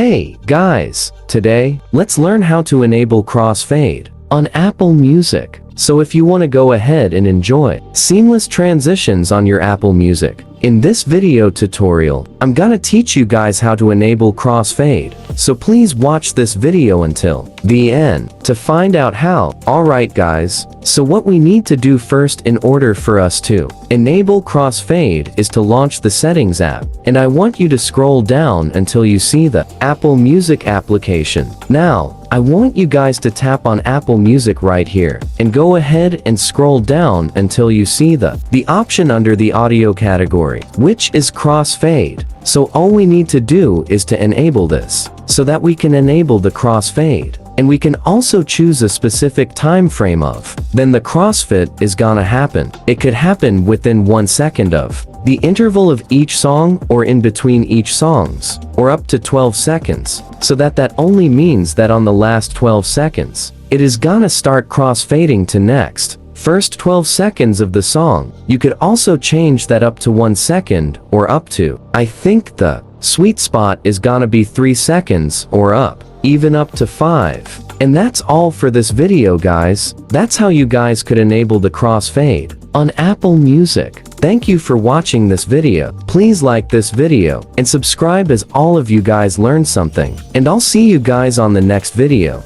Hey, guys, today, let's learn how to enable Crossfade on Apple Music. So if you want to go ahead and enjoy seamless transitions on your Apple Music, in this video tutorial, I'm gonna teach you guys how to enable Crossfade. So please watch this video until the end to find out how. Alright guys, so what we need to do first in order for us to enable Crossfade is to launch the Settings app. And I want you to scroll down until you see the Apple Music application. Now, I want you guys to tap on Apple Music right here and go ahead and scroll down until you see the option under the audio category, which is Crossfade. So all we need to do is to enable this so that we can enable the Crossfade. And we can also choose a specific time frame of then the crossfade is gonna happen. It could happen within 1 second of the interval of each song or in between each songs, or up to 12 seconds. So that only means that on the last 12 seconds, it is gonna start crossfading to next first 12 seconds of the song. You could also change that up to 1 second or up to, I think the sweet spot is gonna be 3 seconds or up, even up to 5. And that's all for this video guys. That's how you guys could enable the Crossfade on Apple Music. Thank you for watching this video. Please like this video and subscribe as all of you guys learned something. And I'll see you guys on the next video.